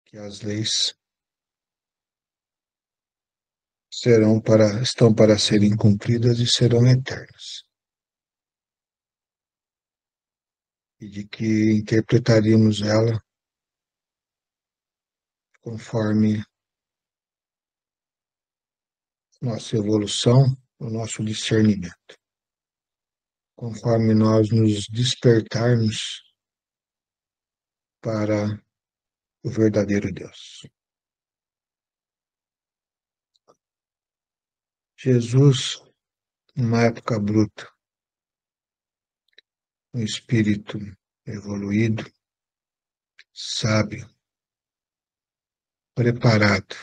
Que as leis estão para serem cumpridas e serão eternas. E de que interpretaríamos ela conforme nossa evolução, o nosso discernimento. Conforme nós nos despertarmos para o verdadeiro Deus. Jesus, numa época bruta, um espírito evoluído, sábio, preparado,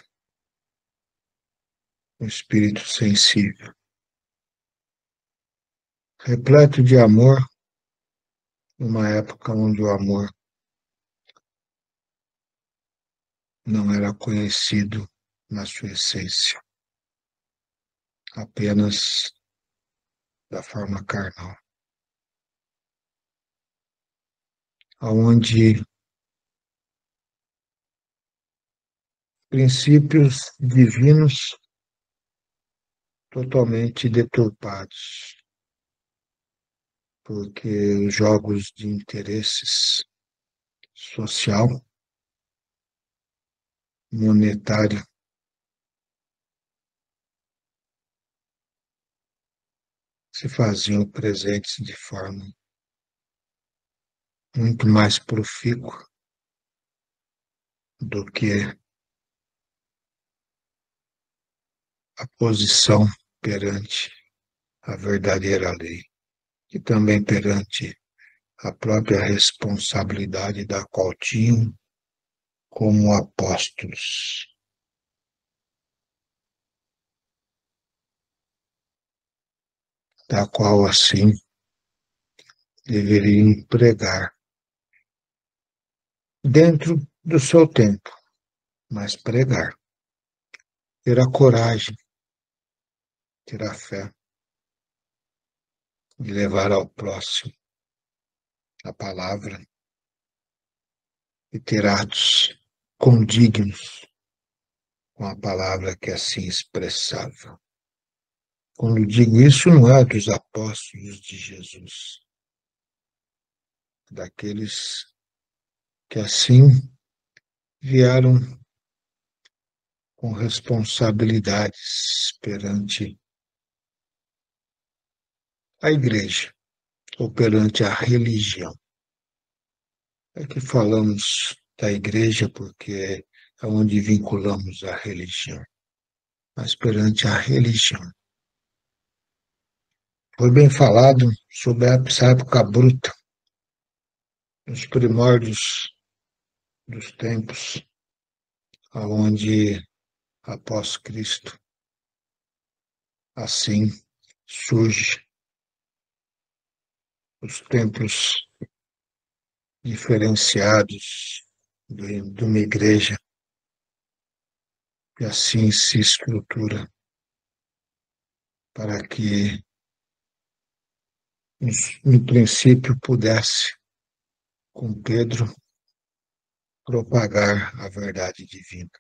um espírito sensível, repleto de amor, numa época onde o amor não era conhecido na sua essência, apenas da forma carnal, onde princípios divinos totalmente deturpados, porque os jogos de interesses social, monetário, se faziam presentes de forma muito mais profícua do que a posição perante a verdadeira lei e também perante a própria responsabilidade da qual tinham como apóstolos. Da qual, assim, deveriam pregar dentro do seu tempo, mas pregar, ter a coragem, ter a fé de levar ao próximo a palavra e ter atos condignos com a palavra que assim expressava. Quando digo isso, não é dos apóstolos de Jesus, daqueles que assim vieram com responsabilidades perante a igreja ou perante a religião. É que falamos da igreja porque é onde vinculamos a religião, mas perante a religião. Foi bem falado sobre essa época bruta, nos primórdios dos tempos, onde, após Cristo, assim surge os templos diferenciados de uma igreja, e assim se estrutura para que, no princípio, pudesse, com Pedro, propagar a verdade divina.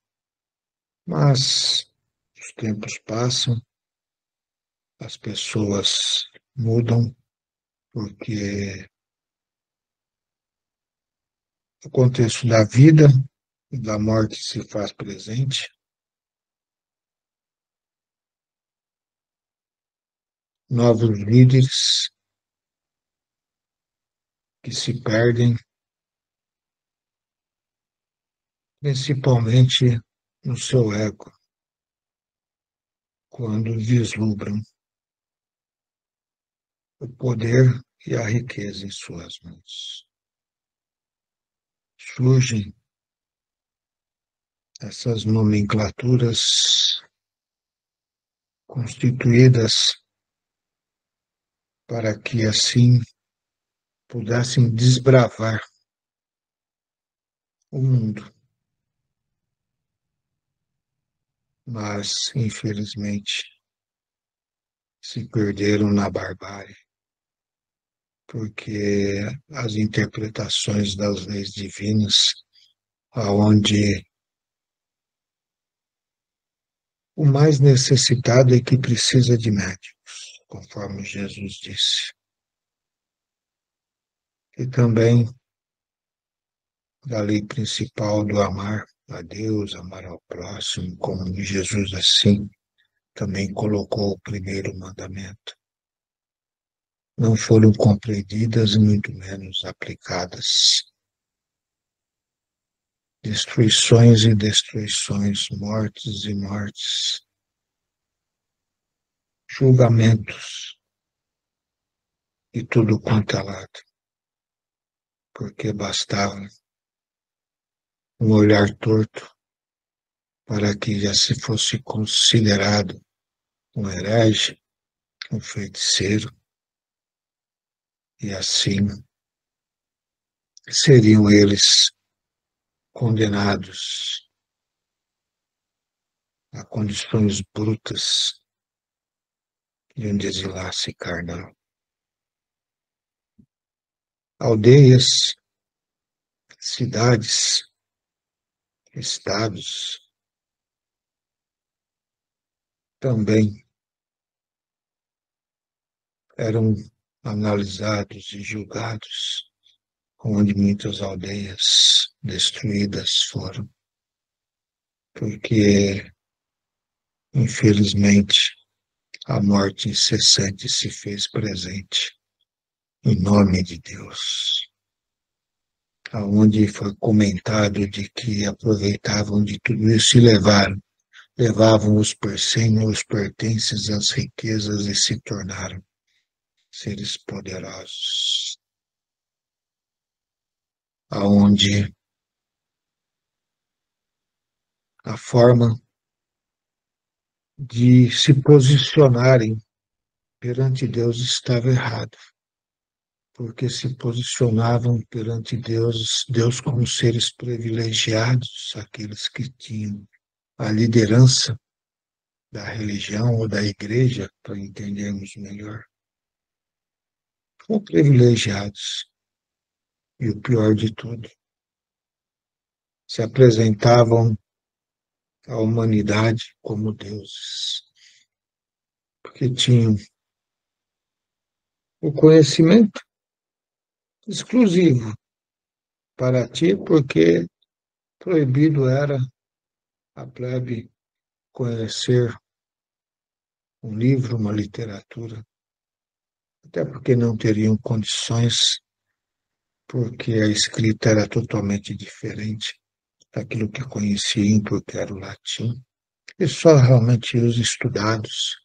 Mas os tempos passam, as pessoas mudam, porque o contexto da vida e da morte se faz presente. Novos líderes que se perdem, principalmente no seu ego, quando vislumbram o poder e a riqueza em suas mãos. Surgem essas nomenclaturas constituídas para que assim pudessem desbravar o mundo. Mas, infelizmente, se perderam na barbárie, porque as interpretações das leis divinas, aonde o mais necessitado é que precisa de médicos, conforme Jesus disse. E também da lei principal do amar a Deus, amar ao próximo, como Jesus assim também colocou o primeiro mandamento. Não foram compreendidas e muito menos aplicadas. Destruições e destruições, mortes e mortes, julgamentos e tudo quanto é lado, porque bastava um olhar torto para que já se fosse considerado um herege, um feiticeiro, e assim seriam eles condenados a condições brutas de um desenlace carnal. Aldeias, cidades, estados também eram analisados e julgados, onde muitas aldeias destruídas foram, porque, infelizmente, a morte incessante se fez presente em nome de Deus, aonde foi comentado de que aproveitavam de tudo isso e levavam os pertences, as riquezas e se tornaram seres poderosos, aonde a forma de se posicionarem perante Deus estava errada, porque se posicionavam perante Deus como seres privilegiados, aqueles que tinham a liderança da religião ou da igreja, para entendermos melhor, como privilegiados. E o pior de tudo, se apresentavam à humanidade como deuses, porque tinham o conhecimento exclusivo para ti, porque proibido era a plebe conhecer um livro, uma literatura, até porque não teriam condições, porque a escrita era totalmente diferente daquilo que conheciam, porque era o latim, e só realmente os estudados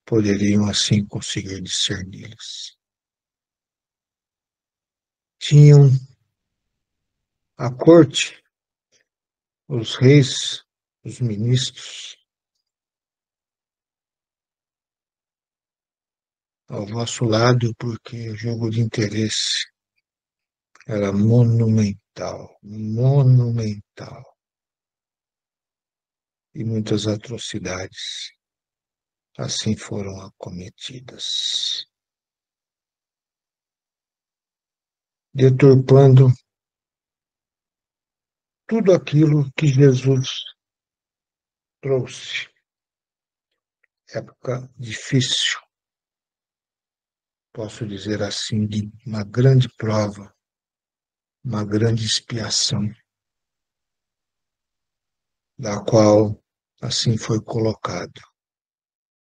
poderiam assim conseguir discerni-las. Tinham a corte, os reis, os ministros, ao vosso lado, porque o jogo de interesse era monumental, monumental, e muitas atrocidades assim foram acometidas, deturpando tudo aquilo que Jesus trouxe. Época difícil, posso dizer assim, de uma grande prova, uma grande expiação, da qual assim foi colocado